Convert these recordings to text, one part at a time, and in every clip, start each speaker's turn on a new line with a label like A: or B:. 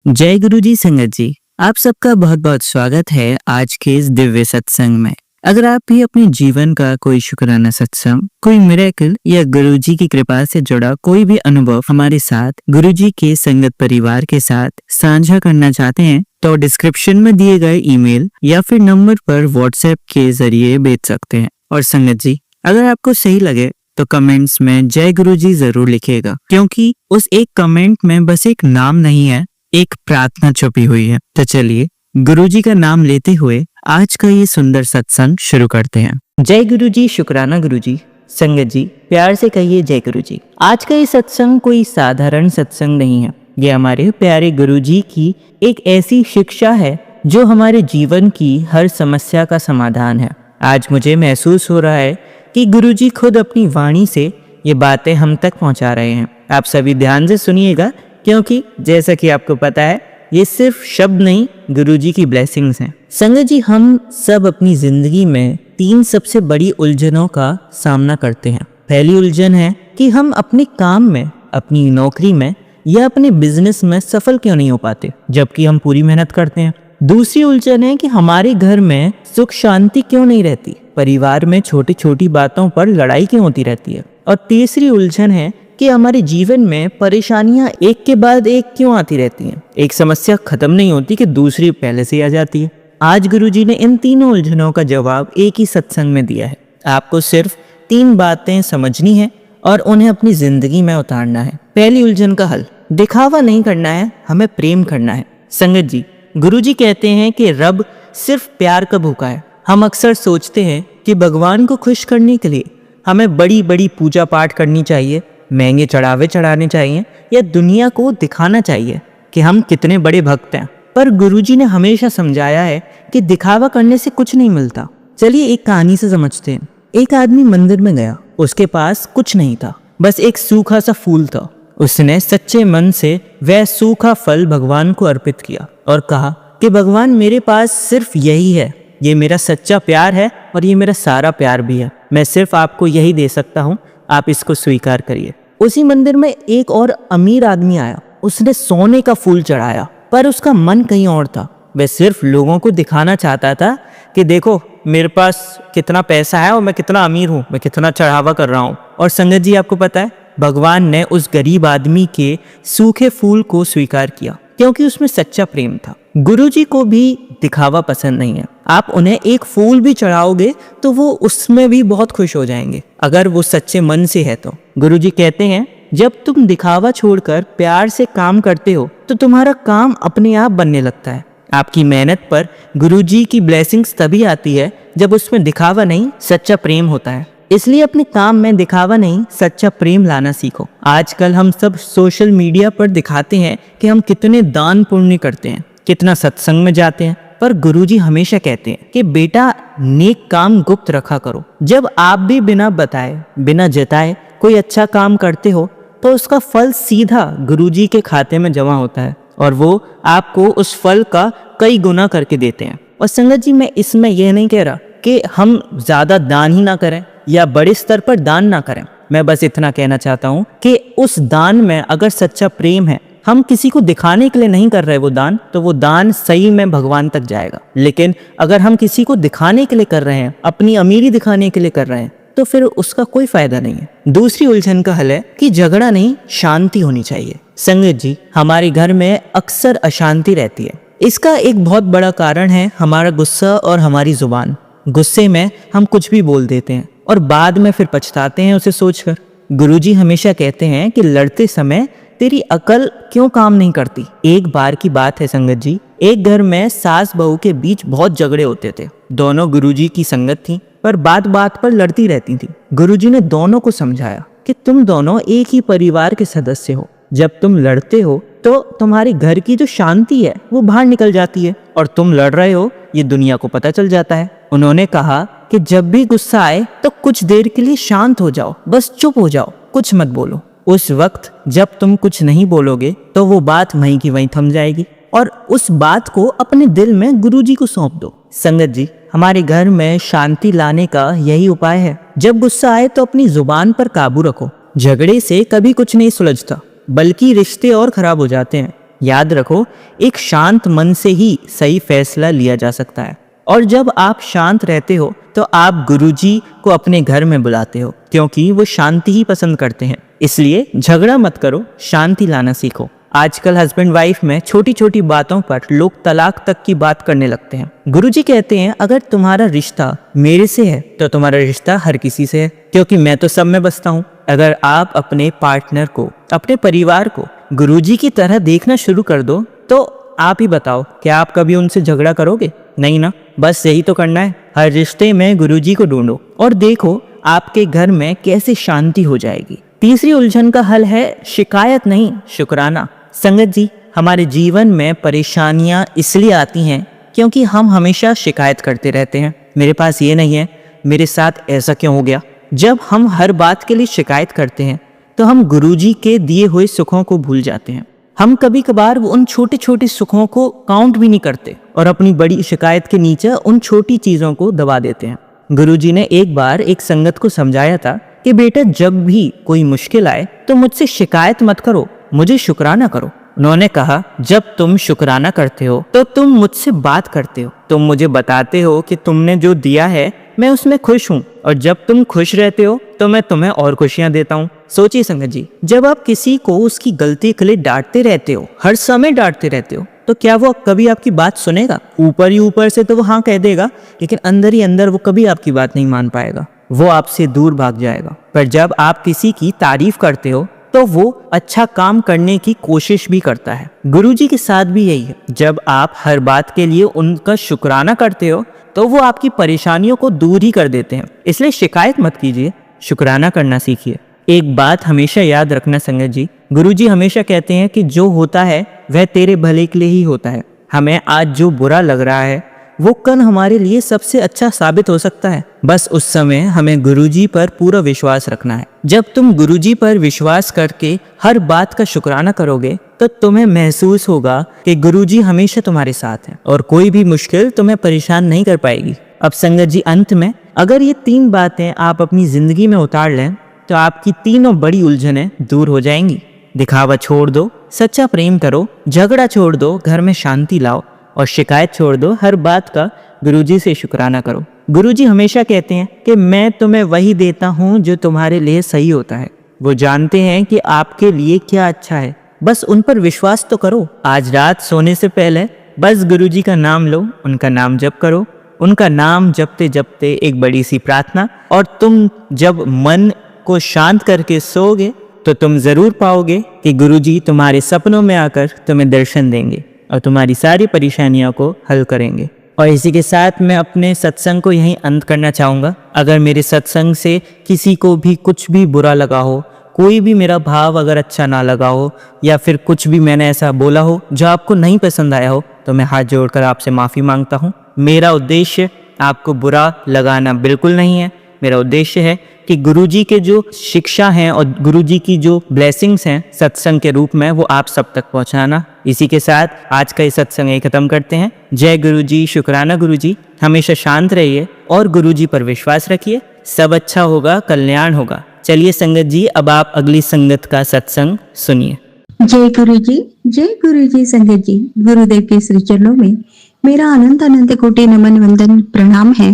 A: जय गुरु जी संगत जी, आप सबका बहुत बहुत स्वागत है आज के इस दिव्य सत्संग में। अगर आप भी अपने जीवन का कोई शुक्राना सत्संग, कोई मिरेकल या गुरु जी की कृपा से जुड़ा कोई भी अनुभव हमारे साथ गुरु जी के संगत परिवार के साथ साझा करना चाहते हैं तो डिस्क्रिप्शन में दिए गए ईमेल या फिर नंबर पर व्हाट्सएप के जरिए भेज सकते हैं। और संगत जी, अगर आपको सही लगे तो कमेंट्स में जय गुरु जी जरूर लिखिएगा, क्योंकि उस एक कमेंट में बस एक नाम नहीं है, एक प्रार्थना छुपी हुई है। तो चलिए गुरुजी का नाम लेते हुए आज का ये सुंदर सत्संग शुरू करते हैं। जय गुरु जी, शुक्राना गुरु जी। संगत जी प्यार से कहिए जय गुरु जी। आज का ये सत्संग कोई साधारण सत्संग नहीं है, ये हमारे प्यारे गुरु जी की एक ऐसी शिक्षा है जो हमारे जीवन की हर समस्या का समाधान है। आज मुझे महसूस हो रहा है कि गुरु जी खुद अपनी वाणी से ये बातें हम तक पहुंचा रहे हैं। आप सभी ध्यान से सुनिएगा, क्योंकि जैसा कि आपको पता है ये सिर्फ शब्द नहीं, गुरुजी की ब्लेसिंग्स हैं। संगत जी, हम सब अपनी जिंदगी में 3 सबसे बड़ी उलझनों का सामना करते हैं। पहली उलझन है कि हम अपने काम में, अपनी नौकरी में या अपने बिजनेस में सफल क्यों नहीं हो पाते, जबकि हम पूरी मेहनत करते हैं। दूसरी उलझन है कि हमारे घर में सुख शांति क्यों नहीं रहती, परिवार में छोटी छोटी बातों पर लड़ाई क्यों होती रहती है। और तीसरी उलझन है कि हमारे जीवन में परेशानियां एक के बाद एक क्यों आती रहती हैं। एक समस्या खत्म नहीं होती कि दूसरी पहले से आ जाती है। आज गुरुजी ने इन तीनों उलझनों का जवाब एक ही सत्संग में दिया है। आपको सिर्फ 3 बातें समझनी है और उन्हें अपनी जिंदगी में उतारना है। पहली उलझन का हल, दिखावा नहीं करना है, हमें प्रेम करना है। संगत जी, गुरुजी कहते हैं कि रब सिर्फ प्यार का भूखा है। हम अक्सर सोचते हैं कि भगवान को खुश करने के लिए हमें बड़ी बड़ी पूजा पाठ करनी चाहिए, महंगे चढ़ावे चढ़ाने चाहिए या दुनिया को दिखाना चाहिए कि हम कितने बड़े भक्त हैं। पर गुरुजी ने हमेशा समझाया है कि दिखावा करने से कुछ नहीं मिलता। चलिए एक कहानी से समझते हैं। एक आदमी मंदिर में गया, उसके पास कुछ नहीं था, बस एक सूखा सा फूल था। उसने सच्चे मन से वह सूखा फल भगवान को अर्पित किया और कहा कि भगवान, मेरे पास सिर्फ यही है, ये मेरा सच्चा प्यार है और ये मेरा सारा प्यार भी है। मैं सिर्फ आपको यही दे सकता हूँ, आप इसको स्वीकार करिए। उसी मंदिर में एक और अमीर आदमी आया, उसने सोने का फूल चढ़ाया, पर उसका मन कहीं और था। वह सिर्फ लोगों को दिखाना चाहता था कि देखो मेरे पास कितना पैसा है और मैं कितना अमीर हूँ, मैं कितना चढ़ावा कर रहा हूँ। और संगत जी, आपको पता है भगवान ने उस गरीब आदमी के सूखे फूल को स्वीकार किया, क्योंकि उसमें सच्चा प्रेम था। गुरुजी को भी दिखावा पसंद नहीं है। आप उन्हें एक फूल भी चढ़ाओगे तो वो उसमें भी बहुत खुश हो जाएंगे, अगर वो सच्चे मन से है तो। गुरुजी कहते हैं, जब तुम दिखावा छोड़कर प्यार से काम करते हो तो तुम्हारा काम अपने आप बनने लगता है। आपकी मेहनत पर गुरुजी की ब्लेसिंग्स तभी आती है जब उसमें दिखावा नहीं, सच्चा प्रेम होता है। इसलिए अपने काम में दिखावा नहीं, सच्चा प्रेम लाना सीखो। आजकल हम सब सोशल मीडिया पर दिखाते हैं कि हम कितने दान पुण्य करते हैं, कितना सत्संग में जाते हैं, पर गुरुजी हमेशा कहते हैं कि बेटा, नेक काम गुप्त रखा करो। जब आप भी बिना बताए, बिना जताए कोई अच्छा काम करते हो तो उसका फल सीधा गुरुजी के खाते में जमा होता है और वो आपको उस फल का कई गुना करके देते हैं। और संगत जी, मैं इसमें यह नहीं कह रहा कि हम ज्यादा दान ही ना करें या बड़े स्तर पर दान ना करें। मैं बस इतना कहना चाहता हूँ कि उस दान में अगर सच्चा प्रेम है, हम किसी को दिखाने के लिए नहीं कर रहे वो दान, तो वो दान सही में भगवान तक जाएगा। लेकिन अगर हम किसी को दिखाने के लिए कर रहे हैं, अपनी अमीरी दिखाने के लिए कर रहे हैं, तो फिर उसका कोई फायदा नहीं है। दूसरी उलझन का हल है कि झगड़ा नहीं, शांति होनी चाहिए। संगत जी, हमारे घर में अक्सर अशांति रहती है। इसका एक बहुत बड़ा कारण है हमारा गुस्सा और हमारी जुबान। गुस्से में हम कुछ भी बोल देते हैं और बाद में फिर पछताते हैं उसे सोचकर। गुरुजी हमेशा कहते हैं कि लड़ते समय तेरी अकल क्यों काम नहीं करती। एक बार की बात है संगत जी, एक घर में सास बहू के बीच बहुत झगड़े होते थे। दोनों गुरुजी की संगत थी, पर बात बात पर लड़ती रहती थी। गुरुजी ने दोनों को समझाया कि तुम दोनों एक ही परिवार के सदस्य हो। जब तुम लड़ते हो तो तुम्हारे घर की जो शांति है वो बाहर निकल जाती है, और तुम लड़ रहे हो ये दुनिया को पता चल जाता है। उन्होंने कहा कि जब भी गुस्सा आए तो कुछ देर के लिए शांत हो जाओ, बस चुप हो जाओ, कुछ मत बोलो। उस वक्त जब तुम कुछ नहीं बोलोगे तो वो बात वहीं की वहीं थम जाएगी, और उस बात को अपने दिल में गुरुजी को सौंप दो। संगत जी, हमारे घर में शांति लाने का यही उपाय है। जब गुस्सा आए तो अपनी जुबान पर काबू रखो। झगड़े से कभी कुछ नहीं सुलझता, बल्कि रिश्ते और खराब हो जाते हैं। याद रखो, एक शांत मन से ही सही फैसला लिया जा सकता है। और जब आप शांत रहते हो तो आप गुरुजी को अपने घर में बुलाते हो, क्योंकि वो शांति ही पसंद करते हैं। इसलिए झगड़ा मत करो, शांति लाना सीखो। आजकल हस्बैंड वाइफ में छोटी छोटी बातों पर लोग तलाक तक की बात करने लगते हैं। गुरुजी कहते हैं, अगर तुम्हारा रिश्ता मेरे से है तो तुम्हारा रिश्ता हर किसी से है, क्योंकि मैं तो सब में बसता हूँ। अगर आप अपने पार्टनर को, अपने परिवार को गुरुजी की तरह देखना शुरू कर दो तो आप ही बताओ, क्या आप कभी उनसे झगड़ा करोगे? नहीं ना। बस यही तो करना है, हर रिश्ते में गुरुजी को ढूंढो और देखो आपके घर में कैसे शांति हो जाएगी। तीसरी उलझन का हल है शिकायत नहीं, शुक्राना। संगत जी, हमारे जीवन में परेशानियां इसलिए आती हैं क्योंकि हम हमेशा शिकायत करते रहते हैं। मेरे पास ये नहीं है, मेरे साथ ऐसा क्यों हो गया। जब हम हर बात के लिए शिकायत करते हैं तो हम गुरुजी के दिए हुए सुखों को भूल जाते हैं। हम कभी कभार उन छोटे छोटे सुखों को काउंट भी नहीं करते और अपनी बड़ी शिकायत के नीचे उन छोटी चीज़ों को दबा देते हैं। गुरुजी ने एक बार एक संगत को समझाया था कि बेटा, जब भी कोई मुश्किल आए तो मुझसे शिकायत मत करो, मुझे शुक्राना करो। उन्होंने कहा, जब तुम शुक्राना करते हो तो तुम मुझसे बात करते हो, तुम मुझे बताते हो कि तुमने जो दिया है मैं उसमें खुश हूँ, और जब तुम खुश रहते हो तो मैं तुम्हें और खुशियां देता हूँ। सोचिए संगत जी, जब आप किसी को उसकी गलती के लिए डांटते रहते हो, हर समय डांटते रहते हो, तो क्या वो कभी आपकी बात सुनेगा? ऊपर ही ऊपर से तो वो हाँ कह देगा, लेकिन अंदर ही अंदर वो कभी आपकी बात नहीं मान पाएगा, वो आपसे दूर भाग जाएगा। पर जब आप किसी की तारीफ करते हो तो वो अच्छा काम करने की कोशिश भी करता है। गुरुजी के साथ भी यही है, जब आप हर बात के लिए उनका शुक्राना करते हो तो वो आपकी परेशानियों को दूर ही कर देते हैं। इसलिए शिकायत मत कीजिए, शुक्राना करना सीखिए। एक बात हमेशा याद रखना संगत जी, गुरुजी हमेशा कहते हैं कि जो होता है वह तेरे भले के लिए ही होता है। हमें आज जो बुरा लग रहा है वो कल हमारे लिए सबसे अच्छा साबित हो सकता है। बस उस समय हमें गुरुजी पर पूरा विश्वास रखना है। जब तुम गुरुजी पर विश्वास करके हर बात का शुक्राना करोगे तो तुम्हें महसूस होगा कि गुरुजी हमेशा तुम्हारे साथ हैं और कोई भी मुश्किल तुम्हें परेशान नहीं कर पाएगी। अब संगत जी, अंत में अगर ये 3 बातें आप अपनी जिंदगी में उतार लें तो आपकी तीनों बड़ी उलझनें दूर हो जाएंगी। दिखावा छोड़ दो, सच्चा प्रेम करो, झगड़ा छोड़ दो, घर में शांति लाओ, और शिकायत छोड़ दो, हर बात का गुरुजी से शुक्राना करो। गुरुजी हमेशा कहते हैं कि मैं तुम्हें वही देता हूँ जो तुम्हारे लिए सही होता है। वो जानते हैं कि आपके लिए क्या अच्छा है, बस उन पर विश्वास तो करो। आज रात सोने से पहले बस गुरुजी का नाम लो, उनका नाम जप करो, उनका नाम जपते जपते एक बड़ी सी प्रार्थना, और तुम जब मन को शांत करके सोओगे तो तुम जरूर पाओगे कि गुरुजी तुम्हारे सपनों में आकर तुम्हें दर्शन देंगे और तुम्हारी सारी परेशानियों को हल करेंगे। और इसी के साथ मैं अपने सत्संग को यहीं अंत करना चाहूँगा। अगर मेरे सत्संग से किसी को भी कुछ भी बुरा लगा हो, कोई भी मेरा भाव अगर अच्छा ना लगा हो, या फिर कुछ भी मैंने ऐसा बोला हो जो आपको नहीं पसंद आया हो, तो मैं हाथ जोड़कर आपसे माफ़ी मांगता हूँ। मेरा उद्देश्य आपको बुरा लगाना बिल्कुल नहीं है। मेरा उद्देश्य है कि गुरुजी के जो शिक्षा हैं और गुरुजी की जो ब्लेसिंग्स हैं सत्संग के रूप में, वो आप सब तक पहुंचाना। इसी के साथ आज का ये सत्संग यही खत्म करते हैं। जय गुरुजी, शुक्राना गुरुजी। हमेशा शांत रहिए और गुरुजी पर विश्वास रखिए, सब अच्छा होगा, कल्याण होगा। चलिए संगत जी, अब आप अगली संगत का सत्संग सुनिए।
B: जय गुरु जी संगत जी, गुरुदेव के श्री चरणों में मेरा अनंत अनंत कोटि नमन वंदन प्रणाम है।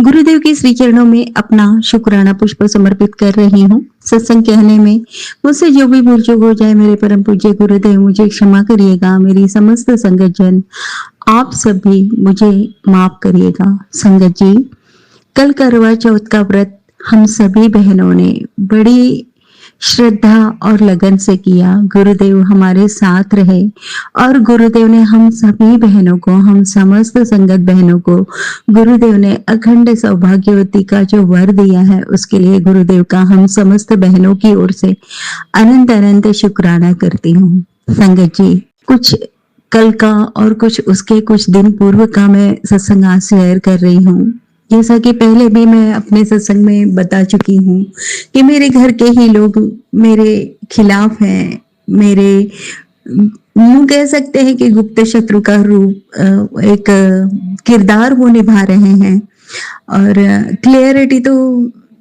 B: गुरुदेव के श्री चरणों में अपना शुक्राना पुष्प समर्पित कर रही हूँ। सत्संग कहने में मुझसे जो भी भूल चूक हो जाए, मेरे परम पूज्य गुरुदेव मुझे क्षमा करिएगा। मेरी समस्त संगत जन आप सब भी मुझे माफ करिएगा। संगत जी, कल करवा चौथ का व्रत हम सभी बहनों ने बड़ी श्रद्धा और लगन से किया। गुरुदेव हमारे साथ रहे और गुरुदेव ने हम सभी बहनों को, हम समस्त संगत बहनों को गुरुदेव ने अखंड सौभाग्यवती का जो वर दिया है, उसके लिए गुरुदेव का हम समस्त बहनों की ओर से अनंत अनंत शुक्राना करती हूँ। संगत जी, कुछ कल का और कुछ उसके कुछ दिन पूर्व का मैं सत्संग आज शेयर कर रही हूँ। जैसा कि पहले भी मैं अपने सत्संग में बता चुकी हूँ कि मेरे घर के ही लोग मेरे खिलाफ हैं। मेरे यूं कह सकते हैं कि गुप्त शत्रु का रूप, एक किरदार वो निभा रहे हैं। और क्लियरिटी तो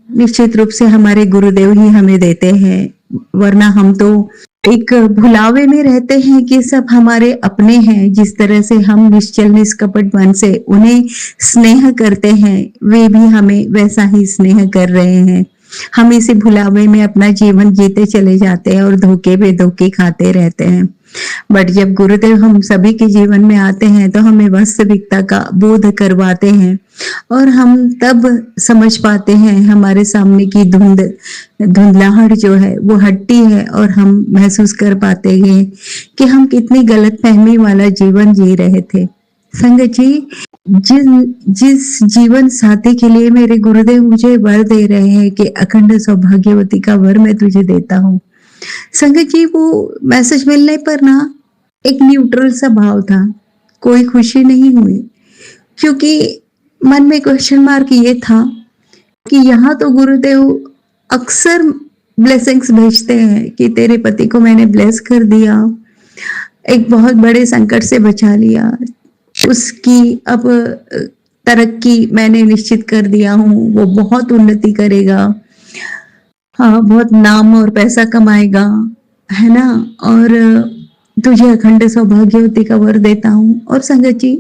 B: निश्चित रूप से हमारे गुरुदेव ही हमें देते हैं, वरना हम तो एक भुलावे में रहते हैं कि सब हमारे अपने हैं। जिस तरह से हम निश्चल निष्कपट मन से उन्हें स्नेह करते हैं, वे भी हमें वैसा ही स्नेह कर रहे हैं। हम इसी भुलावे में अपना जीवन जीते चले जाते हैं और धोखे पे धोखे खाते रहते हैं। बट जब गुरुदेव हम सभी के जीवन में आते हैं तो हमें वास्तविकता का बोध करवाते हैं और हम तब समझ पाते हैं, हमारे सामने की धुंधलाहट जो है वो हटती है और हम महसूस कर पाते हैं कि हम कितनी गलतफहमी वाला जीवन जी रहे थे। संगत जी, जिस जिस जीवन साथी के लिए मेरे गुरुदेव मुझे वर दे रहे हैं कि अखंड सौभाग्यवती का वर मैं तुझे देता हूँ। संगत जी, वो मैसेज मिलने पर ना एक न्यूट्रल सा भाव था, कोई खुशी नहीं हुई, क्योंकि मन में क्वेश्चन मार्क ये था कि यहाँ तो गुरुदेव अक्सर ब्लेसिंग्स भेजते हैं कि तेरे पति को मैंने ब्लेस कर दिया, एक बहुत बड़े संकट से बचा लिया, उसकी अब तरक्की मैंने निश्चित कर दिया हूँ, वो बहुत उन्नति करेगा, हाँ बहुत नाम और पैसा कमाएगा, है ना, और तुझे अखंड सौभाग्यवती का वर देता हूँ। और संगत जी,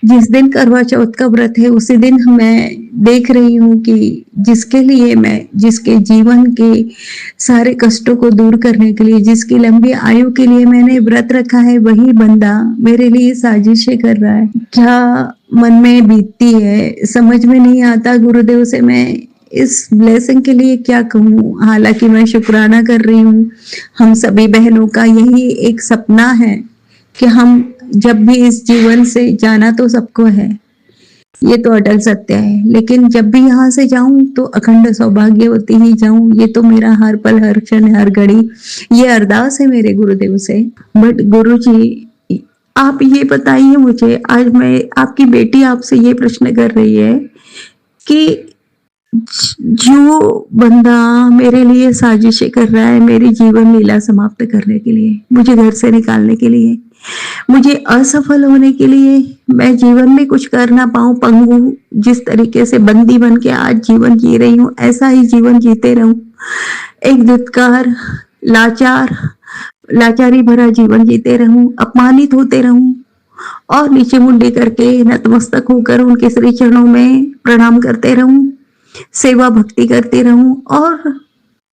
B: जिस दिन करवा चौथ का व्रत है उसी दिन मैं देख रही हूँ कि जिसके लिए मैं, जिसके जीवन के सारे कष्टों को दूर करने के लिए, जिसकी लंबी आयु के लिए मैंने व्रत रखा है, वही बंदा मेरे लिए साजिशें कर रहा है। क्या मन में बीतती है समझ में नहीं आता। गुरुदेव से मैं इस ब्लेसिंग के लिए क्या कहूँ, हालांकि मैं शुक्राना कर रही हूँ। हम सभी बहनों का यही एक सपना है कि हम जब भी इस जीवन से, जाना तो सबको है, ये तो अटल सत्य है, लेकिन जब भी यहाँ से जाऊं तो अखंड सौभाग्यवती ही जाऊं। ये तो मेरा हर पल, हर क्षण, हर घड़ी ये अरदास है मेरे गुरुदेव से। बट गुरु जी, आप ये बताइए मुझे, आज मैं आपकी बेटी आपसे ये प्रश्न कर रही है कि जो बंदा मेरे लिए साजिशें कर रहा है, मेरी जीवन लीला समाप्त करने के लिए, मुझे घर से निकालने के लिए, मुझे असफल होने के लिए, मैं जीवन में कुछ कर ना पाऊं, पंगु जिस तरीके से बंदी बन के आज जीवन जी रही हूं, ऐसा ही जीवन जीते रहूं, एक धिक्कार, लाचारी भरा जीवन जीते रहूं, अपमानित होते रहूं और नीचे मुंडी करके नतमस्तक होकर उनके श्री चरणों में प्रणाम करते रहूं, सेवा भक्ति करती रहूं और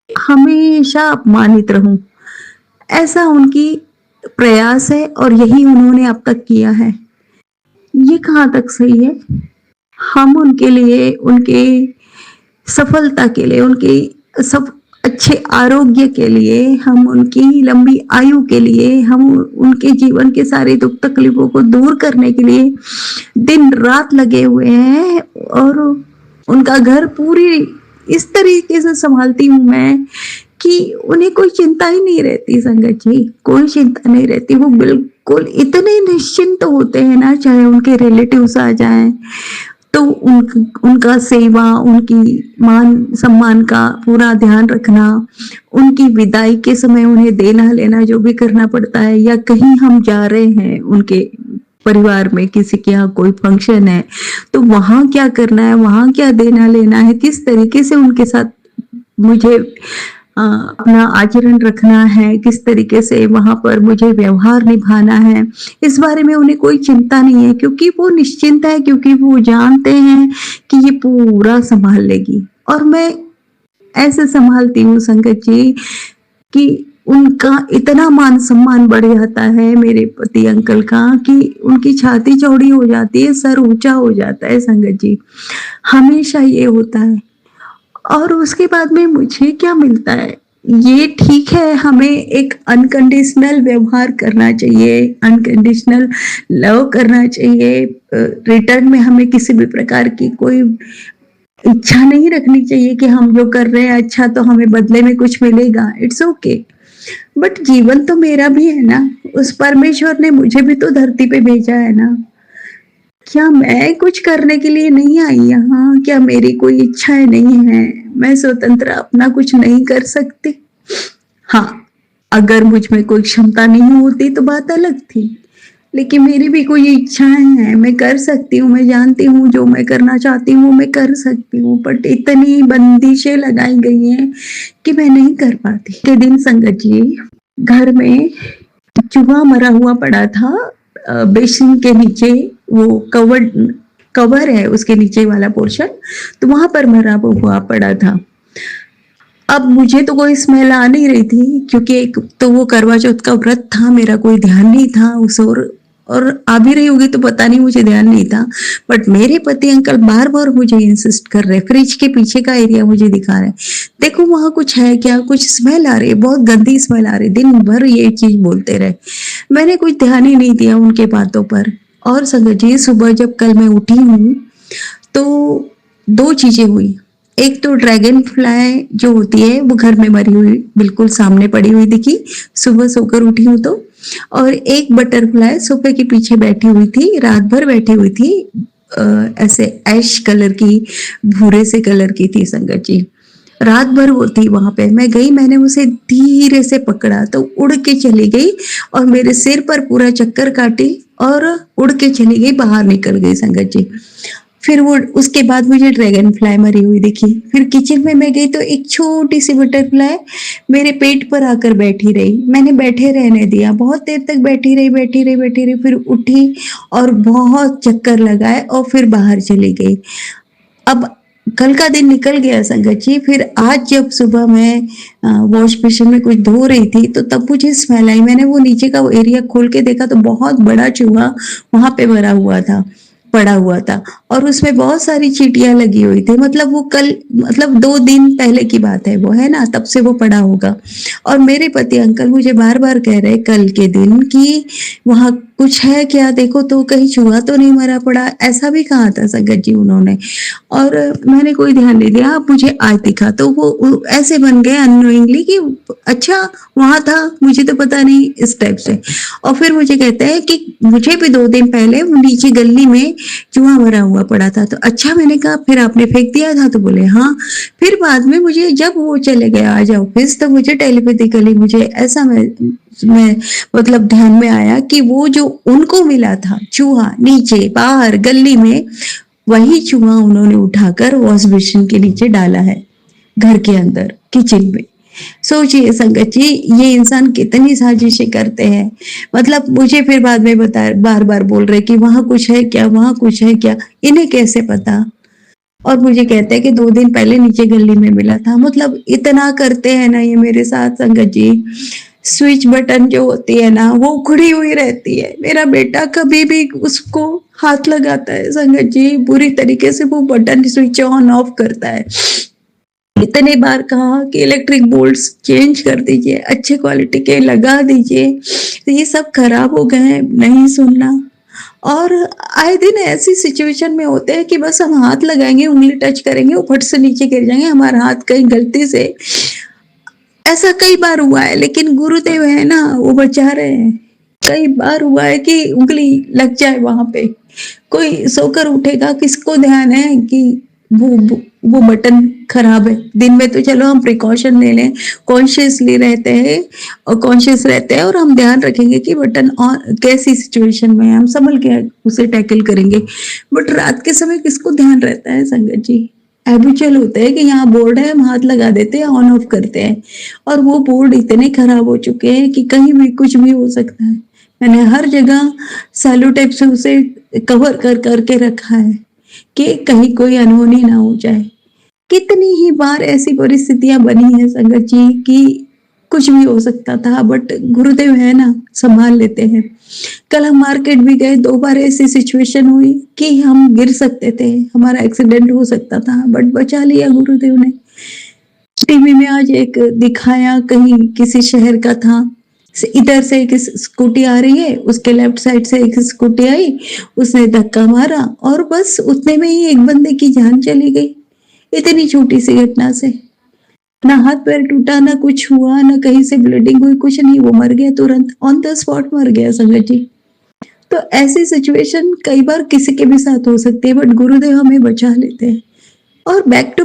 B: हमेशा अपमानित रहूं, ऐसा उनकी प्रयास है और यही उन्होंने अब तक किया है। ये कहाँ तक सही है? हम उनके लिए, उनके सफलता के लिए, उनके सब अच्छे आरोग्य के लिए, हम उनकी लंबी आयु के लिए, हम उनके जीवन के सारे दुख तकलीफों को दूर करने के लिए दिन रात लगे हुए हैं और उनका घर पूरी इस तरीके से संभालती हूँ मैं कि उन्हें कोई चिंता ही नहीं रहती। संगत जी, कोई चिंता नहीं रहती, वो बिल्कुल इतने निश्चिंत होते हैं ना, चाहे उनके रिलेटिव्स आ जाएं तो उनका सेवा, उनकी मान सम्मान का पूरा ध्यान रखना, उनकी विदाई के समय उन्हें देना लेना जो भी करना पड़ता है, या कहीं हम जा रहे हैं उनके परिवार में, किसी के यहाँ कोई फंक्शन है तो वहां क्या करना है, वहां क्या देना लेना है, किस तरीके से उनके साथ मुझे अपना आचरण रखना है, किस तरीके से वहां पर मुझे व्यवहार निभाना है, इस बारे में उन्हें कोई चिंता नहीं है, क्योंकि वो निश्चिंत है, क्योंकि वो जानते हैं कि ये पूरा संभाल लेगी। और मैं ऐसे संभालती हूँ संगत जी कि उनका इतना मान सम्मान बढ़ जाता है मेरे पति अंकल का कि उनकी छाती चौड़ी हो जाती है, सर ऊंचा हो जाता है। संगत जी, हमेशा ये होता है। और उसके बाद में मुझे क्या मिलता है, ये ठीक है, हमें एक अनकंडीशनल व्यवहार करना चाहिए, अनकंडीशनल लव करना चाहिए, रिटर्न में हमें किसी भी प्रकार की कोई इच्छा नहीं रखनी चाहिए कि हम जो कर रहे हैं अच्छा तो हमें बदले में कुछ मिलेगा, इट्स ओके। बट जीवन तो मेरा भी है ना, उस परमेश्वर ने मुझे भी तो धरती पे भेजा है ना। क्या मैं कुछ करने के लिए नहीं आई यहाँ? क्या मेरी कोई इच्छाएं नहीं है? मैं स्वतंत्र अपना कुछ नहीं कर सकती? हाँ, अगर मुझ में कोई क्षमता नहीं होती तो बात अलग थी, लेकिन मेरी भी कोई इच्छाएं हैं, मैं कर सकती हूँ, मैं जानती हूँ जो मैं करना चाहती हूँ मैं कर सकती हूँ, बट इतनी बंदिशें लगाई गई हैं कि मैं नहीं कर पाती। के दिन संगत जी, घर में चूहा मरा हुआ पड़ा था, बेसिन के नीचे, वो कवर है उसके नीचे वाला पोर्शन, तो वहां पर मरा हुआ पड़ा था। अब मुझे तो कोई स्मेल आ नहीं रही थी, क्योंकि एक तो वो करवा चौथ का व्रत था, मेरा कोई ध्यान नहीं था उस और आ भी रही होगी तो पता नहीं, मुझे ध्यान नहीं था। बट मेरे पति अंकल बार बार मुझे इंसिस्ट कर रहे, फ्रिज के पीछे का एरिया मुझे दिखा रहे, देखो वहां कुछ है क्या, कुछ स्मेल आ रही है, बहुत गंदी स्मेल आ रही, दिन भर ये चीज बोलते रहे। मैंने कुछ ध्यान ही नहीं दिया उनके बातों पर। और संगत जी, सुबह जब कल मैं उठी हूँ तो दो चीजें हुई। एक तो ड्रैगन फ्लाई जो होती है वो घर में मरी हुई बिल्कुल सामने पड़ी हुई दिखी, सुबह सोकर उठी हूँ तो। और एक बटरफ्लाई सोफे के पीछे बैठी हुई थी, रात भर बैठी हुई थी, ऐसे ऐश कलर की, भूरे से कलर की थी संगत जी। रात भर वो थी वहां पे, मैं गई, मैंने उसे धीरे से पकड़ा तो उड़ के चली गई और मेरे सिर पर पूरा चक्कर काटी और उड़ के चली गई, बाहर निकल गई संगत जी। फिर वो उसके बाद मुझे ड्रैगन फ्लाई मरी हुई दिखी। फिर किचन में मैं गई तो एक छोटी सी बटरफ्लाई मेरे पेट पर आकर बैठी रही, मैंने बैठे रहने दिया, बहुत देर तक बैठी रही बैठी रही बैठी रही, फिर उठी और बहुत चक्कर लगाए और फिर बाहर चली गई। अब कल का दिन निकल गया संगत जी। फिर आज जब सुबह मैं वॉश बेसिन में कुछ धो रही थी तो तब मुझे स्मेल आई, मैंने वो नीचे का वो एरिया खोल के देखा तो बहुत बड़ा चूहा वहां पे मरा हुआ था, पड़ा हुआ था, और उसमें बहुत सारी चींटियां लगी हुई थी। मतलब वो कल, मतलब 2 दिन पहले की बात है वो, है ना, तब से वो पड़ा होगा। और मेरे पति अंकल मुझे बार बार कह रहे कल के दिन कि वहां कुछ है क्या, देखो तो कहीं चूहा तो नहीं मरा पड़ा, ऐसा भी कहा था संगत जी उन्होंने। और मैंने कोई ध्यान नहीं दिया, अब मुझे आज दिखा तो वो ऐसे बन गए अननोइंगली कि अच्छा वहां था, मुझे तो पता नहीं, इस टाइप से। और फिर मुझे कहते हैं कि मुझे भी 2 दिन पहले वो नीचे गली में चूहा मरा हुआ पड़ा था। तो अच्छा, मैंने कहा फिर आपने फेंक दिया था, तो बोले हाँ। फिर बाद में मुझे जब वो चले गए आज ऑफिस तो मुझे टेलीपैथिकली मुझे ऐसा मैं मतलब ध्यान में आया कि वो जो उनको मिला था चूहा नीचे बाहर गली में, वही चूहा उन्होंने उठाकर वॉश बेसिन के नीचे डाला है, घर के अंदर किचन में। सोचिए संगत जी, ये इंसान कितनी साजिशें करते हैं। मतलब मुझे फिर बाद में बता, बार बार बोल रहे कि वहां कुछ है क्या, वहां कुछ है क्या, इन्हें कैसे पता। और मुझे कहते हैं कि 2 दिन पहले नीचे गली में मिला था। मतलब इतना करते हैं ना ये मेरे साथ संगत जी। स्विच बटन जो होती है ना वो उखड़ी हुई रहती है, मेरा बेटा कभी भी उसको हाथ लगाता है संगत जी, बुरी तरीके से वो बटन स्विच ऑन ऑफ करता है। इतने बार कहा कि इलेक्ट्रिक बोल्ट्स चेंज कर दीजिए, अच्छे क्वालिटी के लगा दीजिए, तो ये सब खराब हो गए हैं, नहीं सुनना। और आए दिन ऐसी सिचुएशन में होते हैं कि बस हम हाथ लगाएंगे, उंगली टच करेंगे, वो फट से नीचे गिर जाएंगे, हमारा हाथ कहीं गलती से, ऐसा कई बार हुआ है। लेकिन गुरुदेव है ना, वो बचा रहे हैं। कई बार हुआ है कि उंगली लग जाए वहां पे, कोई सोकर उठेगा, किसको ध्यान है कि वो बटन खराब है। दिन में तो चलो हम प्रिकॉशन ले लें, कॉन्शियसली रहते हैं और कॉन्शियस रहते हैं और हम ध्यान रखेंगे कि बटन ऑन, कैसी सिचुएशन में है हम संभल के उसे टैकल करेंगे। बट रात के समय किसको ध्यान रहता है संगत जी। हैबिचुअल होता है कि यहाँ बोर्ड है, हम हाथ लगा देते हैं, ऑन ऑफ करते हैं, और वो बोर्ड इतने खराब हो चुके हैं कि कहीं भी कुछ भी हो सकता है। मैंने हर जगह सैलो टेप से उसे कवर कर करके रखा है कि कहीं कोई अनहोनी ना हो जाए। कितनी ही बार ऐसी परिस्थितियां बनी है संगत जी कि कुछ भी हो सकता था, बट गुरुदेव है ना, संभाल लेते हैं। कल हम मार्केट भी गए, 2 बार ऐसी सिचुएशन हुई कि हम गिर सकते थे, हमारा एक्सीडेंट हो सकता था, बट बचा लिया गुरुदेव ने। टीवी में आज एक दिखाया, कहीं किसी शहर का था, इधर से एक स्कूटी आ रही है, उसके लेफ्ट साइड से एक स्कूटी आई, उसने धक्का मारा और बस उतने में ही एक बंदे की जान चली गई। इतनी छोटी सी घटना से ना हाथ पैर टूटा, ना कुछ हुआ, ना कहीं से ब्लीडिंग हुई, कुछ नहीं, वो मर गया, तुरंत ऑन द स्पॉट मर गया संगत जी। तो ऐसी सिचुएशन कई बार किसी के भी साथ हो सकती है, बट गुरुदेव हमें बचा लेते हैं। और बैक टू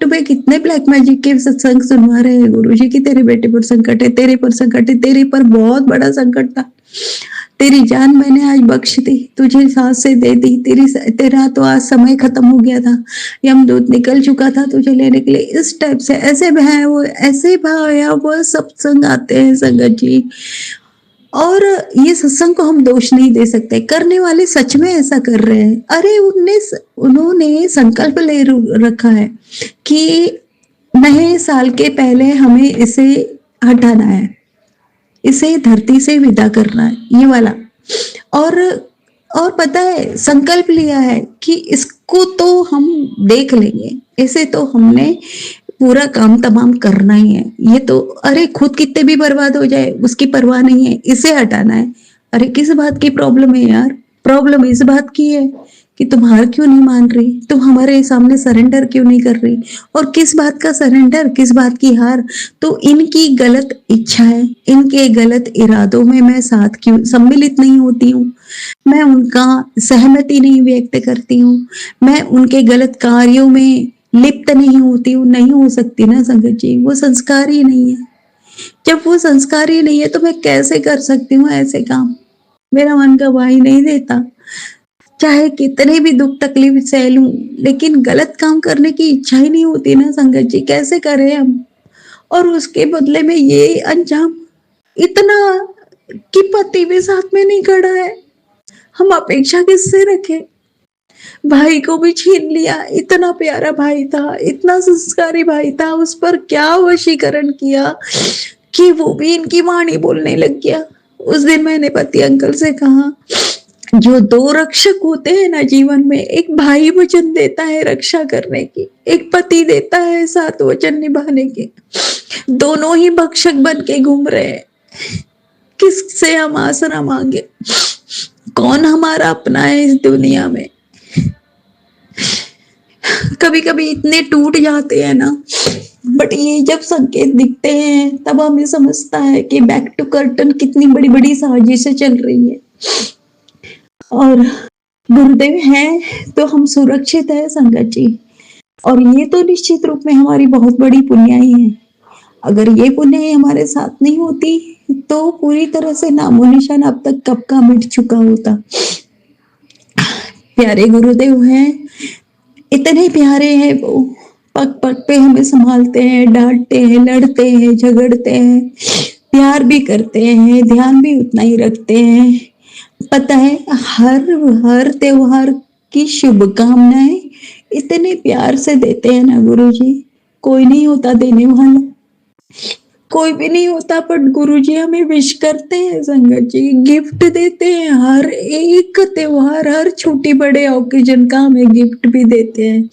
B: बैक इतने ब्लैक मैजिक के सत्संग सुनवा रहे हैं गुरु जी की, तेरे बेटे पर संकट है, तेरे पर संकट है, तेरे पर बहुत बड़ा संकट था, तेरी जान मैंने आज बख्श दी, तुझे सांसें दे दी, तेरा तो आज समय खत्म हो गया था, यमदूत निकल चुका था तुझे लेने के लिए। इस टाइप से ऐसे भयावह सत्संग आते हैं संगत जी। और ये सत्संग को हम दोष नहीं दे सकते, करने वाले सच में ऐसा कर रहे हैं। अरे उन्होंने संकल्प ले रखा है कि नए साल के पहले हमें इसे हटाना है, इसे धरती से विदा करना है, ये वाला। और और पता है संकल्प लिया है कि इसको तो हम देख लेंगे, इसे तो हमने पूरा काम तमाम करना ही है। ये तो अरे खुद कितने भी बर्बाद हो जाए उसकी परवाह नहीं है, इसे हटाना है। अरे किस बात की प्रॉब्लम है यार? प्रॉब्लम इस बात की है कि तुम हार क्यों नहीं मान रही, तुम हमारे सामने सरेंडर क्यों नहीं कर रही। और किस बात का सरेंडर, किस बात की हार? तो इनकी गलत इच्छा है, इनके गलत इरादों में मैं साथ क्यों सम्मिलित नहीं होती हूँ, मैं उनका सहमति नहीं व्यक्त करती हूँ, मैं उनके गलत कार्यों में लिप्त नहीं होती हूँ। नहीं हो सकती ना संगत जी, वो संस्कार ही नहीं है। जब वो संस्कार ही नहीं है तो मैं कैसे कर सकती हूँ ऐसे काम? मेरा मन गवाही नहीं देता, चाहे कितने भी दुख तकलीफ सह लूं, लेकिन गलत काम करने की इच्छा ही नहीं होती ना संगत जी, कैसे करें हम? और उसके बदले में ये अंजाम, इतना कि पति भी साथ में नहीं खड़ा है, हम अपेक्षा किससे रखें? भाई को भी छीन लिया, इतना प्यारा भाई था, इतना संस्कारी भाई था, उस पर क्या वशीकरण किया कि वो भी इनकी वाणी बोलने लग गया। उस दिन मैंने पति अंकल से कहा, जो दो रक्षक होते हैं ना जीवन में, एक भाई वचन देता है रक्षा करने की, एक पति देता है साथ वचन निभाने के, दोनों ही भक्षक बन के घूम रहे हैं। किससे हम आसरा मांगे? कौन हमारा अपना है इस दुनिया में? कभी कभी इतने टूट जाते हैं ना, बट ये जब संकेत दिखते हैं तब हमें समझता है कि बैक टू कर्टन कितनी बड़ी बड़ी साजिशें चल रही है। और गुरुदेव हैं तो हम सुरक्षित है संगत जी। और ये तो निश्चित रूप में हमारी बहुत बड़ी पुण्याई है। अगर ये पुण्याई हमारे साथ नहीं होती तो पूरी तरह से नामो निशान अब तक कब का मिट चुका होता। प्यारे गुरुदेव हैं, इतने प्यारे हैं वो, पग पग पे हमें संभालते हैं, डांटते हैं, लड़ते हैं, झगड़ते हैं, प्यार भी करते हैं, ध्यान भी उतना ही रखते हैं। पता है हर त्योहार की शुभकामनाएं इतने प्यार से देते हैं ना गुरुजी, कोई नहीं होता देने वाला, कोई भी नहीं होता, बट गुरुजी हमें विश करते हैं संगत जी, गिफ्ट देते हैं। हर एक त्योहार, हर छोटी बड़े ओकेजन का हमें गिफ्ट भी देते हैं।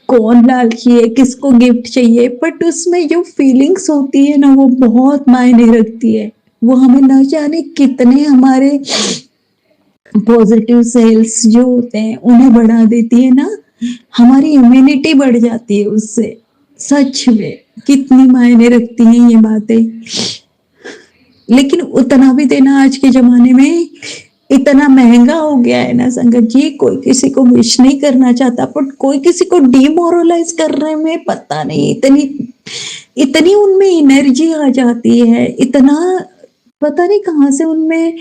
B: कौन लालची है, किसको गिफ्ट चाहिए, बट उसमें जो फीलिंग्स होती है ना वो बहुत मायने रखती है। वो हमें न जाने कितने हमारे पॉजिटिव सेल्स जो होते हैं उन्हें बढ़ा देती है ना, हमारी इम्यूनिटी बढ़ जाती है उससे। सच में कितनी मायने रखती हैं ये बातें। लेकिन उतना भी देना आज के जमाने में इतना महंगा हो गया है ना संगत जी, कोई किसी को विश नहीं करना चाहता, बट कोई किसी को डिमोरलाइज करने में पता नहीं इतनी उनमें एनर्जी आ जाती है, इतना पता नहीं कहां से उनमें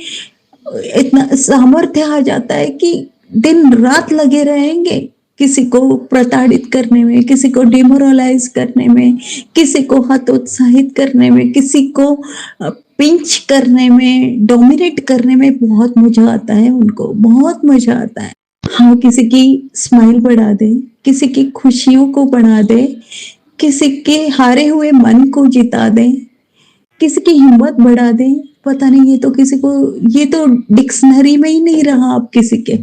B: इतना सामर्थ्य आ जाता है कि दिन रात लगे रहेंगे किसी को प्रताड़ित करने में, किसी को डिमोरलाइज करने में, किसी को हतोत्साहित करने में, किसी को पिंच करने में, डोमिनेट करने में बहुत मजा आता है उनको, बहुत मजा आता है। हाँ, किसी की स्माइल बढ़ा दे, किसी की खुशियों को बढ़ा दे, किसी के हारे हुए मन को जिता दे, किसी की हिम्मत बढ़ा दे। पता नहीं ये तो डिक्शनरी में ही नहीं रहा अब किसी के,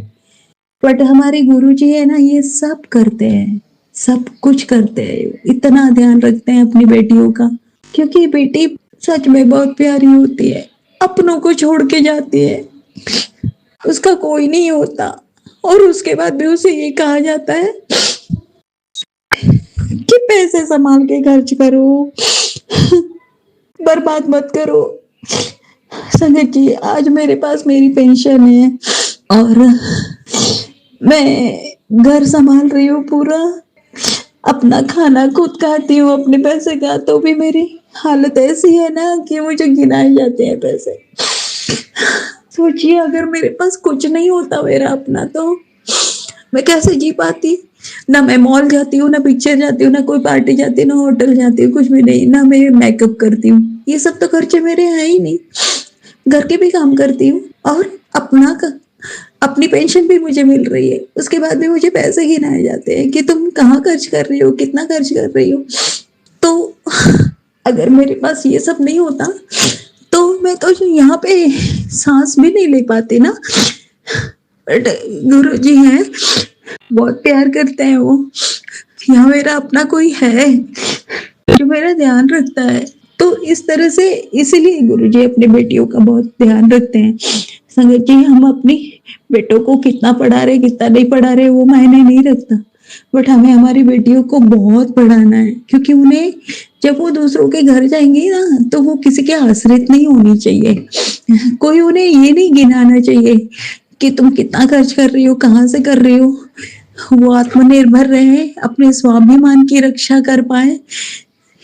B: बट हमारे गुरुजी है ना ये सब करते हैं, सब कुछ करते हैं, इतना ध्यान रखते हैं अपनी बेटियों का, क्योंकि बेटी सच में बहुत प्यारी होती है, अपनों को छोड़ के जाती है, उसका कोई नहीं होता, और उसके बाद भी उसे ये कहा जाता है कि पैसे संभाल के खर्च करो, बर्बाद मत करो। संगत जी, आज मेरे पास मेरी पेंशन है और मैं घर संभाल रही हूँ पूरा, अपना खाना खुद खाती हूँ अपने पैसे का, तो भी मेरी हालत ऐसी है ना कि मुझे गिनाए जाते हैं पैसे। सोचिए अगर मेरे पास कुछ नहीं होता मेरा अपना तो मैं कैसे जी पाती? ना मैं मॉल जाती हूँ, ना पिक्चर जाती हूँ, ना कोई पार्टी जाती हूँ, ना होटल जाती हूँ, कुछ भी नहीं, ना मैं मेकअप करती हूँ। ये सब तो खर्चे मेरे हैं ही नहीं। घर के भी काम करती हूँ और अपना क अपनी पेंशन भी मुझे मिल रही है। उसके बाद भी मुझे पैसे गिनाए जाते हैं कि तुम कहाँ खर्च कर रही हो, कितना खर्च कर रही हो। तो अगर मेरे पास ये सब नहीं होता, तो मैं तो जो यहाँ पे साँस भी नहीं ले पाती ना। बट गुरुजी हैं, बहुत प्यार करते हैं वो। यहाँ मेरा अपना कोई है जो मेरा ध्यान रखता है। तो इस तरह से इसीलिए गुरुजी अपनी बेटियों का बहुत ध्यान रखते हैं। संगत जी, हम अपनी बेटों को कितना पढ़ा रहे, कितना नहीं पढ़ा रहे वो मायने नहीं रखता। बट हमें हमारी बेटियों को बहुत पढ़ाना है, क्योंकि उन्हें जब वो दूसरों के घर जाएंगी ना, तो वो किसी के आश्रित नहीं होनी चाहिए। कोई उन्हें ये नहीं गिनाना चाहिए कि तुम कितना खर्च कर रही हो, कहाँ से कर रही हो। वो आत्मनिर्भर रहे, अपने स्वाभिमान की रक्षा कर पाए,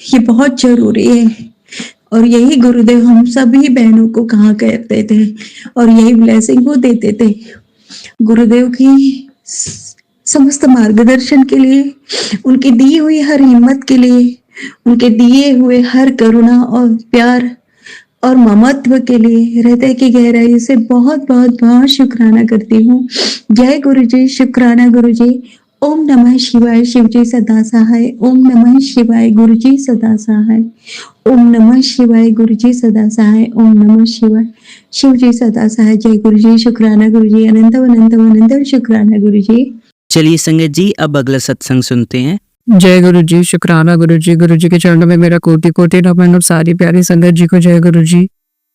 B: ये बहुत जरूरी है। और यही गुरुदेव हम सभी बहनों को कहा करते थे और यही ब्लेसिंग वो देते थे। गुरुदेव की समस्त मार्गदर्शन के लिए, उनकी दी हुई हर हिम्मत के लिए, उनके दिए हुए हर करुणा और प्यार और ममत्व के लिए हृदय की गहराई से बहुत बहुत बहुत शुक्राना करती हूँ। जय गुरु जी, शुक्राना गुरु जी। ओम नमः शिवाय, शिव जी सदा सहाय। ओम नमः शिवाय, गुरु जी सदा सहाय। ओम नमः शिवाय, गुरु जी सदा सहाय। ओम नमः शिवाय, शिव जी सदा सहाय। जय गुरु जी, शुक्राना गुरु जी। अनंत अनंत अनंत शुक्राना गुरु जी।
A: चलिए संगत जी, अब अगला सत्संग सुनते हैं।
C: जय गुरु जी, शुक्राना गुरु जी के चरणों में मेरा कोटि कोटि नमन और सारी प्यारी संगत जी को जय गुरु जी।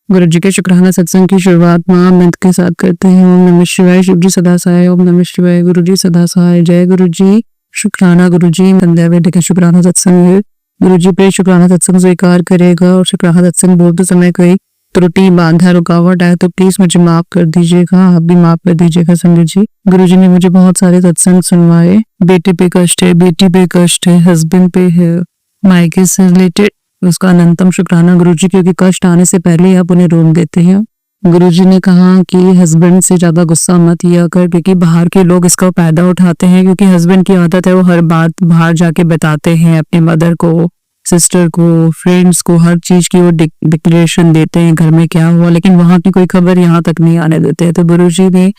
C: गुरु जी के शुक्राना सत्संग की शुरुआत महामंत्र के साथ करते हैं। ओम नमः शिवाय, शिव जी सदा सहाय। ओम नमः शिवाय, गुरु जी सदा सहाय। जय गुरु जी, शुक्राना गुरु जी। संध्या वेद के शुक्राना सत्संग है। गुरु जी पे शुक्राना सत्संग स्वीकार करेगा और शुक्राना सत्संग बोलते समय कोई त्रुटि, बाधा, रुकावट आए तो प्लीज मुझे माफ कर दीजिएगा, आप भी माफ कर दीजिएगा संगत जी। गुरु जी ने मुझे बहुत सारे सत्संग सुनवाए। बेटे पे कष्ट है, बेटी पे कष्ट है, हस्बैंड पे है, मायके से रिलेटेड, उसका अनंतम शुक्राना गुरु जी, क्योंकि कष्ट आने से पहले ही आप उन्हें रोक देते हैं। गुरु जी ने कहा कि हस्बैंड से ज्यादा गुस्सा मत किया कर, क्योंकि बाहर के लोग इसका फायदा उठाते हैं, क्योंकि हस्बैंड की आदत है वो हर बात बाहर जाके बताते हैं अपने मदर को, सिस्टर को, फ्रेंड्स को, हर चीज की वो डिक्लेरेशन देते हैं घर में क्या हुआ, लेकिन वहां की कोई खबर यहाँ तक नहीं आने देते हैं। तो गुरुजी ने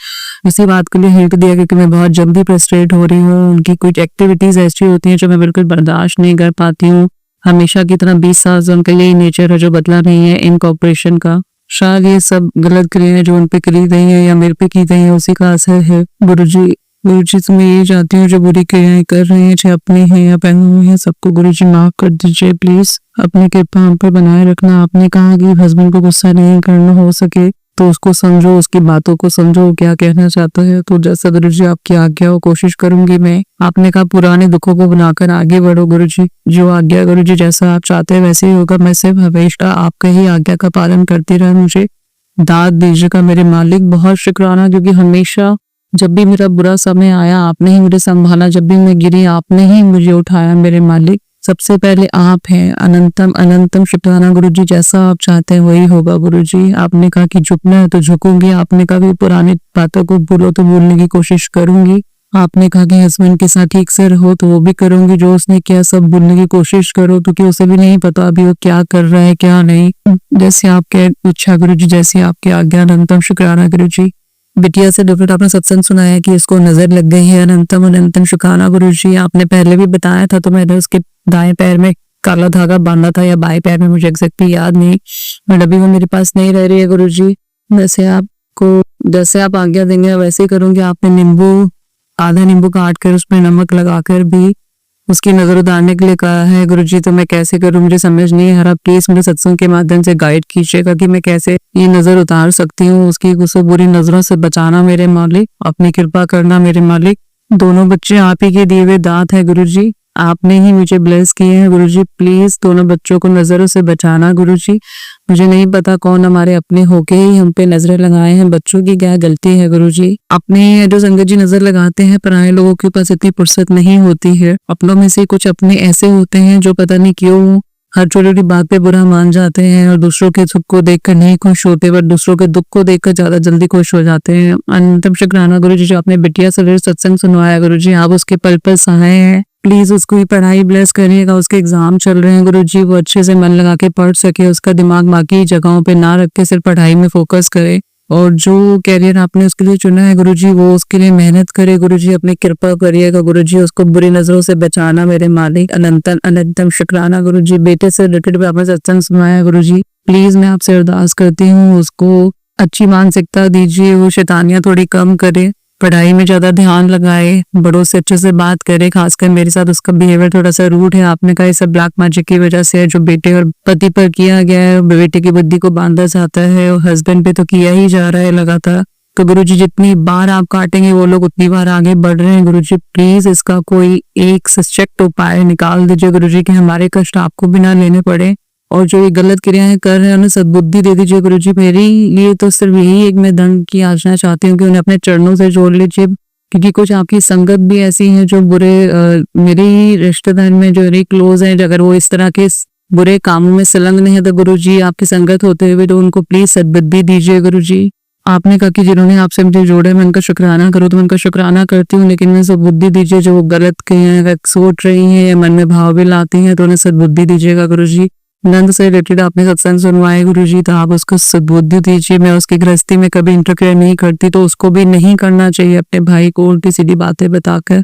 C: इसी बात के लिए हिंट दिया, क्योंकि मैं बहुत जल्दी फ्रस्ट्रेट हो रही हूँ। उनकी कुछ एक्टिविटीज ऐसी होती हैं जो मैं बिल्कुल बर्दाश्त नहीं कर पाती हूँ। हमेशा की तरह 20 साल से उनका यही नेचर है जो बदला नहीं है इन कॉपरेशन का। शायद ये सब गलत क्रियाएं जो उन पे करी गई है या मेरे पे की गई है उसी का असर है। गुरुजी से मैं ये चाहती हूँ जो बुरी क्रियाएं कर रहे हैं, चाहे अपनी है या पहने हुए हैं, सबको गुरुजी माफ कर दीजिए प्लीज। अपनी कृपा हम पर बनाए रखना। आपने कहा कि हस्बैंड को गुस्सा नहीं करना, हो सके तो उसको समझो, उसकी बातों को समझो, क्या कहना चाहता है। तो जैसा गुरुजी आपकी आज्ञा हो कोशिश करूंगी मैं। आपने कहा पुराने दुखों को बनाकर आगे बढ़ो गुरुजी, जो आज्ञा गुरुजी जैसा आप चाहते हैं वैसे ही होगा। मैं सिर्फ हमेशा आपके ही आज्ञा का पालन करती रह, मुझे दाद दीजिएगा मेरे मालिक। बहुत शुक्राना, क्योंकि हमेशा जब भी मेरा बुरा समय आया आपने ही मुझे संभाला, जब भी मैं गिरी आपने ही मुझे उठाया मेरे मालिक। सबसे पहले आप हैं। अनंतम अनंतम शुक्राना गुरुजी, जैसा आप चाहते हैं वही होगा गुरुजी। आपने कहा कि झुकना है तो झुकूंगी, आपने कहा कि पुरानी बातों को भूलो तो भूलने की कोशिश करूंगी, आपने कहा कि हस्बैंड के साथ ठीक से रहो तो वो भी करूंगी, जो उसने किया सब भूलने की कोशिश करो, क्योंकि उसे भी नहीं पता अभी वो क्या कर रहा है क्या नहीं। जैसे आपके इच्छा गुरुजी, जैसी आपकी आज्ञा। अनंतम शुक्राना गुरुजी। बिटिया से डिफरेंट आपने सत्संग सुनाया कि इसको नजर लग गई है। अनंतम अनंतम शुक्राना गुरुजी। आपने पहले भी बताया था तो मैंने उसके दाएं पैर में काला धागा बांधा था या बाएं पैर में, मुझे एग्जैक्टली याद नहीं, बट अभी वो मेरे पास नहीं रह रही है गुरुजी। जैसे आप आज्ञा देंगे वैसे ही करूंगी। आपने आधा नींबू काट कर उसमें नमक लगाकर भी उसकी नजर उतारने के लिए कहा है गुरुजी, तो मैं कैसे करूं मुझे समझ नहीं आ रहा। प्लीज मुझे सत्संग के माध्यम से गाइड कीजिएगा कि मैं कैसे ये नजर उतार सकती हूँ, उसकी उसे बुरी नजरों से बचाना मेरे मालिक, अपनी कृपा करना मेरे मालिक। दोनों बच्चे आप ही के दिए हुए दांत है गुरुजी, आपने ही मुझे ब्लेस किए हैं गुरुजी। प्लीज दोनों बच्चों को नजरों से बचाना गुरुजी। मुझे नहीं पता कौन हमारे अपने होके ही हम पे नजरें लगाए हैं, बच्चों की क्या गलती है गुरुजी। अपने जो संगत जी नजर लगाते हैं, पराये लोगों के पास इतनी फुर्सत नहीं होती है। अपनों में से कुछ अपने ऐसे होते हैं जो पता नहीं क्यों हर छोटी छोटी बात पे बुरा मान जाते हैं और दूसरों के सुख को देखकर नहीं खुश होते, पर दूसरों के दुख को देखकर ज्यादा जल्दी खुश हो जाते हैं। अनंतम शुक्राना गुरु जी, जो आपने बिटिया से सत्संग सुनवाया गुरु जी, आप उसके पल पल सहाय हैं। प्लीज उसको ही पढ़ाई ब्लेस करिएगा। उसके एग्जाम चल रहे हैं गुरु जी, वो अच्छे से मन लगा के पढ़ सके, उसका दिमाग बाकी जगहों पे ना रख के सिर्फ पढ़ाई में फोकस करे, और जो कैरियर आपने उसके लिए चुना है गुरुजी, वो उसके लिए मेहनत करे गुरुजी। अपनी कृपा करिएगा गुरुजी, उसको बुरी नजरों से बचाना मेरे मालिक। अनंतन अनंतम शुक्राना गुरुजी। बेटे से रिलेटेड भी आपने सत्संग सुनाया गुरुजी, प्लीज मैं आपसे अरदास करती हूँ, उसको अच्छी मानसिकता दीजिए, वो शैतानियां थोड़ी कम करे, पढ़ाई में ज्यादा ध्यान लगाए, बड़ों से अच्छे से बात करे। खासकर मेरे साथ उसका बिहेवियर थोड़ा सा रूड है, आपने कहा ये सब ब्लैक मैजिक की वजह से है, जो बेटे और पति पर किया गया है, बेटे की बुद्धि को बांधा जाता है और हस्बैंड पे तो किया ही जा रहा है लगातार। तो गुरुजी, जितनी बार आप काटेंगे वो लोग उतनी बार आगे बढ़ रहे हैं गुरुजी। प्लीज इसका कोई एक सशक्त उपाय निकाल दीजिए गुरुजी, कि हमारे कष्ट आपको भी ना लेने पड़े, और जो ये गलत क्रियाएं कर रहे हैं उन्हें सद्बुद्धि दे दीजिए गुरुजी। मेरी लिए तो सिर्फ यही एक मैं दंड की याचना चाहती हूँ कि उन्हें अपने चरणों से जोड़ लीजिए, क्योंकि कुछ आपकी संगत भी ऐसी है जो बुरे मेरे ही रिश्तेदार में जो मेरी क्लोज है, अगर वो इस तरह के बुरे कामों में संलग्न है तो गुरुजी आपकी संगत होते हुए तो उनको प्लीज सद्बुद्धि दीजिए गुरुजी। आपने कहा कि जिन्होंने आपसे मुझे जोड़े मैं उनका शुक्राना करूँ, तो मैं उनका शुक्राना करती हूँ, लेकिन मैं सद्बुद्धि दीजिए। जो वो गलत क्रियाएं सोच रही हैं या मन में भाव भी लाती हैं तो उन्हें सद्बुद्धि दीजिएगा गुरुजी। नंद से रिलेटेड आपने सत्संग सुनवाए गुरुजी, तो आप उसको सद्बुद्धि दीजिए। मैं उसकी गृहस्थी में कभी इंटरफेयर नहीं करती, तो उसको भी नहीं करना चाहिए अपने भाई को उल्टी सीधी बातें बताकर।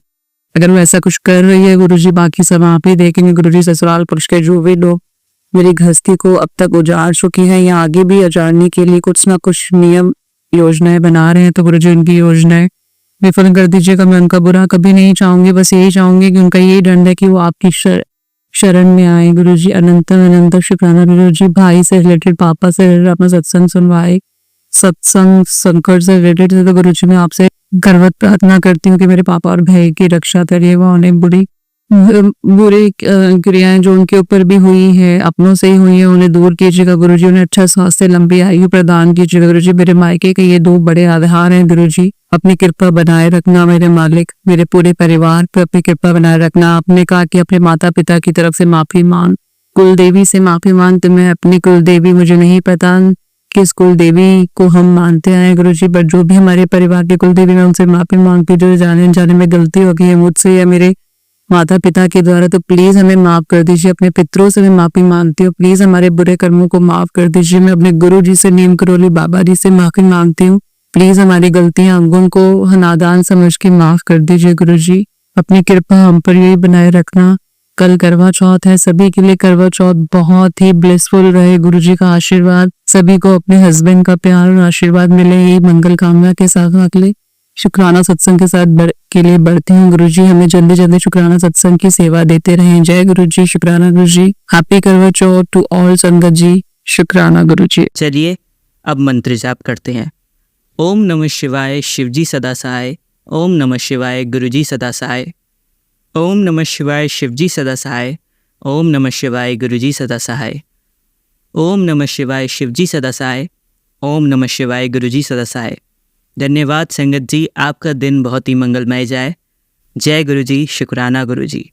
C: अगर वो ऐसा कुछ कर रही है गुरुजी, बाकी सब आप ही देखेंगे गुरुजी। ससुराल पुरुष के जो भी लोग मेरी गृहस्थी को अब तक उजाड़ चुकी हैं या आगे भी उजाड़ने के लिए कुछ ना कुछ नियम योजनाएं बना रहे हैं, तो गुरुजी उनकी योजनाएं विफल कर दीजिएगा। मैं उनका बुरा कभी नहीं चाहूंगी, बस यही चाहूंगी कि उनका यही दंड है कि वो आपकी शरण में आए गुरुजी। अनंत अनंत शुक्राना गुरुजी। भाई से रिलेटेड, पापा से रिलेटेड आपने सत्संग सुनवाए, सत्संग संकट से रिलेटेड है, तो गुरुजी मैं आपसे गर्वत प्रार्थना करती हूँ कि मेरे पापा और भाई की रक्षा करिए, वो उन्हें बुरी क्रियाएं जो उनके ऊपर भी हुई है, अपनों से ही हुई है, उन्हें दूर कीजिएगा गुरुजी। उन्हें अच्छा स्वास्थ्य, लंबी आयु प्रदान कीजिएगा गुरुजी। मेरे मायके के ये 2 बड़े आधार हैं गुरुजी, अपनी कृपा बनाए रखना मेरे मालिक। मेरे पूरे परिवार पर अपनी कृपा बनाए रखना। आपने कहा कि अपने माता पिता की तरफ से माफी मांग, कुल देवी से माफी मांग, तो मैं अपनी कुल देवी, मुझे नहीं पता किस कुल देवी को हम मानते आए गुरुजी, पर जो भी हमारे परिवार की कुल देवी, मैं उनसे माफी मांगती हूँ। जो जाने जाने में गलती हो गई है मुझसे या मेरे माता पिता के द्वारा, तो प्लीज हमें माफ कर दीजिए। अपने पितरों से मैं माफी मांगती हूँ, प्लीज हमारे बुरे कर्मों को माफ कर दीजिए। मैं अपने गुरु जी से, नीम करोली बाबा जी से माफी मांगती हूँ, प्लीज हमारी गलतियां अंगों को नादान समझ के माफ कर दीजिए गुरुजी। अपनी कृपा हम पर यही बनाए रखना। कल करवा चौथ है, सभी के लिए करवा चौथ बहुत ही ब्लिसफुल रहे। गुरुजी का आशीर्वाद सभी को, अपने हस्बैंड का प्यार और आशीर्वाद मिले, यही मंगल कामना के साथ अगले शुक्राना सत्संग के साथ के लिए बढ़ते हैं गुरुजी। हमें जल्दी जल्दी शुक्राना सत्संग की सेवा देते रहें। जय गुरुजी। शुक्राना गुरुजी। हैप्पी करवा चौथ टू ऑल संगत जी। शुक्राना गुरुजी।
A: चलिए अब मंत्र जाप करते हैं। ओम नमः शिवाय शिवजी सदा सहाय। ओम नमः शिवाय गुरुजी सदा सहाय। ओम नमः शिवाय शिवजी सदा सहाय। ओम नमः शिवाय गुरुजी सदा सहाय। ओम नमः शिवाय शिवजी सदा सहाय। ओम नमः शिवाय गुरुजी सदा सहाय। धन्यवाद संगत जी, आपका दिन बहुत ही मंगलमय जाए। जय गुरुजी। शुक्राना गुरुजी।